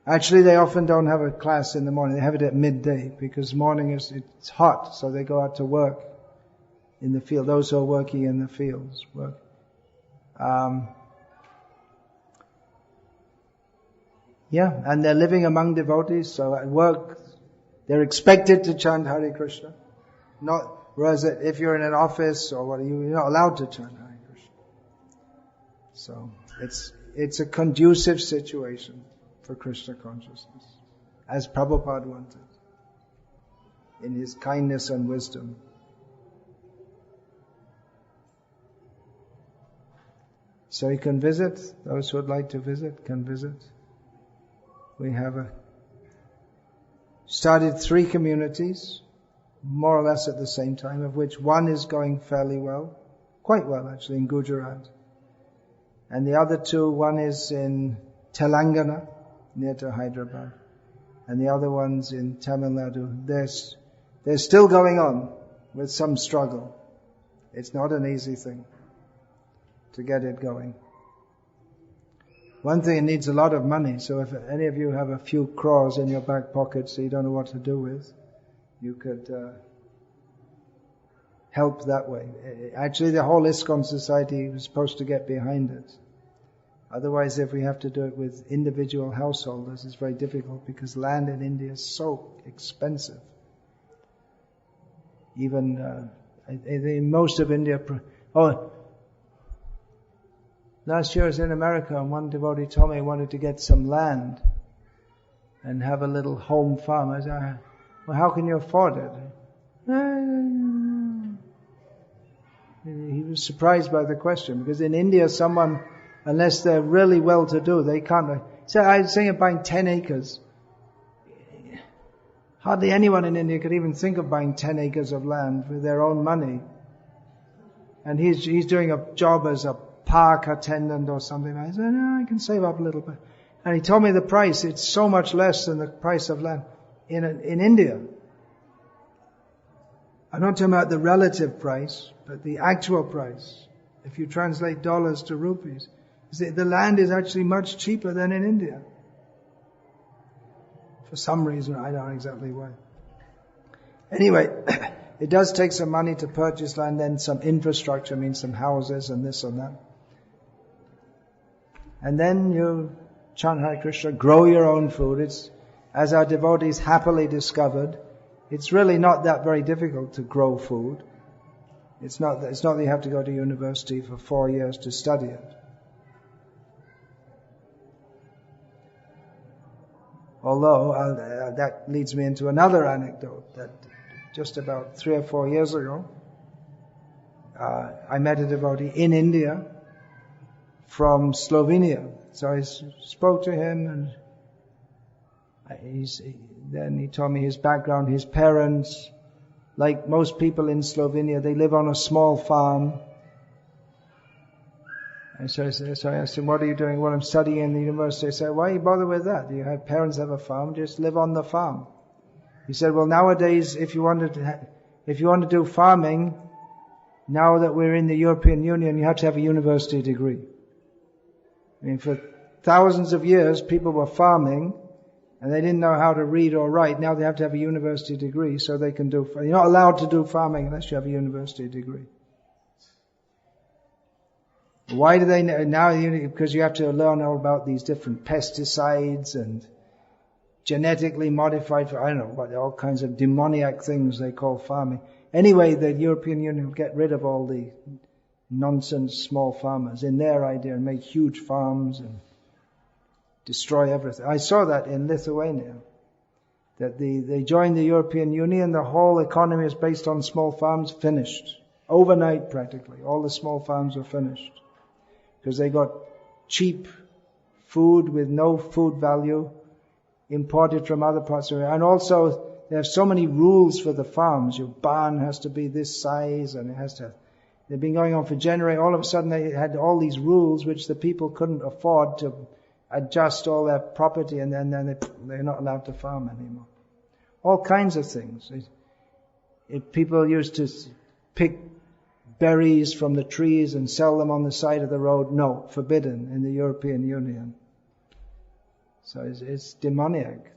Actually, they often don't have a class in the morning. They have it at midday because morning it's hot, so they go out to work in the field. Those who are working in the fields work. And they're living among devotees, so at work they're expected to chant Hare Krishna. Whereas if you're in an office or what, you're not allowed to chant Hare Krishna. So it's a conducive situation for Krishna consciousness, as Prabhupada wanted, in his kindness and wisdom. So you can visit. Those who would like to visit can visit. We have started 3 communities, more or less at the same time, of which one is going fairly well, quite well actually, in Gujarat. And the other 2, one is in Telangana, near to Hyderabad. And the other ones in Tamil Nadu. They're still going on with some struggle. It's not an easy thing to get it going. One thing, it needs a lot of money, so if any of you have a few crores in your back pocket so you don't know what to do with, you could help that way. Actually, the whole ISKCON society was supposed to get behind it. Otherwise, if we have to do it with individual householders, it's very difficult because land in India is so expensive. Even in most of India. Last year I was in America and one devotee told me he wanted to get some land and have a little home farm. I said, well, how can you afford it? He was surprised by the question because in India someone, unless they're really well-to-do, they can't. So I was thinking of buying 10 acres. Hardly anyone in India could even think of buying 10 acres of land with their own money. And he's doing a job as a park attendant or something. I said, no, I can save up a little bit. And he told me the price, it's so much less than the price of land in India. I'm not talking about the relative price, but the actual price. If you translate dollars to rupees, the land is actually much cheaper than in India. For some reason, I don't know exactly why. Anyway, it does take some money to purchase land, then some infrastructure, means some houses and this and that. And then you chant Hare Krishna, grow your own food. It's, as our devotees happily discovered, it's really not that very difficult to grow food. It's not that you have to go to university for 4 years to study it. Although, that leads me into another anecdote, that just about 3 or 4 years ago, I met a devotee in India from Slovenia. So I spoke to him and then he told me his background. His parents, like most people in Slovenia, they live on a small farm. And so I asked him, what are you doing? Well, I'm studying in the university. I said, why you bother with that? You have parents have a farm, just live on the farm. He said, well, nowadays, if you want to do farming, now that we're in the European Union, you have to have a university degree. I mean, for thousands of years, people were farming, and they didn't know how to read or write. Now they have to have a university degree so they can do. You're not allowed to do farming unless you have a university degree. Why do they now? Because you have to learn all about these different pesticides and genetically modified, I don't know, what all kinds of demoniac things they call farming. Anyway, the European Union will get rid of all the nonsense small farmers in their idea and make huge farms and destroy everything. I saw that in Lithuania, that they joined the European Union, the whole economy is based on small farms, finished. Overnight practically, all the small farms were finished. Because they got cheap food with no food value imported from other parts of the world. And also, they have so many rules for the farms. Your barn has to be this size and it has to... They've been going on for generations. All of a sudden they had all these rules which the people couldn't afford to adjust all their property, and then they're not allowed to farm anymore. All kinds of things. People used to pick berries from the trees and sell them on the side of the road. No, forbidden in the European Union. So it's demoniac.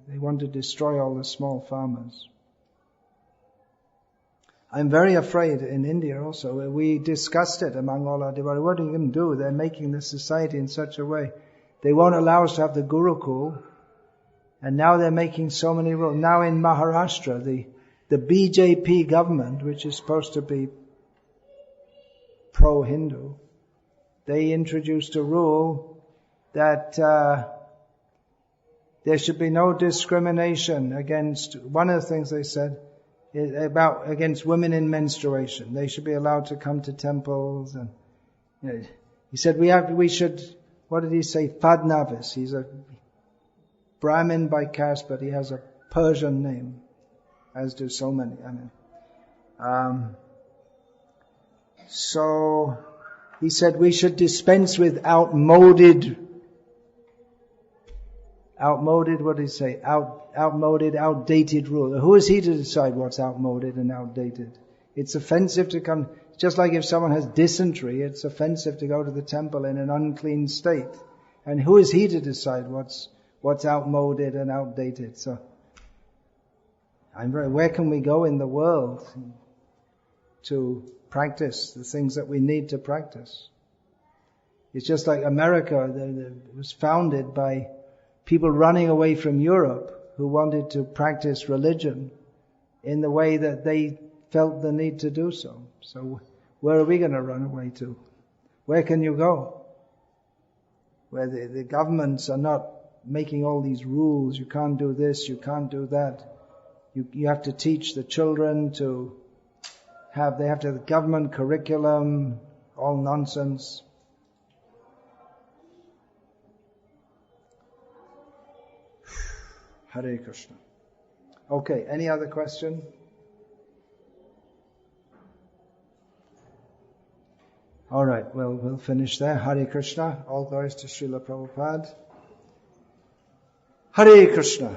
They want to destroy all the small farmers. I'm very afraid in India also. We discussed it among all our devotees. What are you going to do? They're making the society in such a way. They won't allow us to have the Gurukul. And now they're making so many rules. Now in Maharashtra, the BJP government, which is supposed to be pro-Hindu, they introduced a rule that there should be no discrimination against, one of the things they said, against women in menstruation. They should be allowed to come to temples. And he said we should, what did he say? Fadnavis. He's a Brahmin by caste, but he has a Persian name, as do so many. So he said we should dispense with outmoded outmoded, what did he say? Outmoded, outdated rule. Who is he to decide what's outmoded and outdated? It's offensive to come, just like if someone has dysentery, it's offensive to go to the temple in an unclean state. And who is he to decide what's outmoded and outdated? So, where can we go in the world to practice the things that we need to practice? It's just like America, it was founded by people running away from Europe who wanted to practice religion in the way that they felt the need to do so. So where are we going to run away to? Where can you go? Where the governments are not making all these rules. You can't do this, you can't do that. You have to teach the children they have to have the government curriculum, all nonsense. Hare Krishna. Okay, any other question? All right, well, we'll finish there. Hare Krishna. All glories to Srila Prabhupada. Hare Krishna.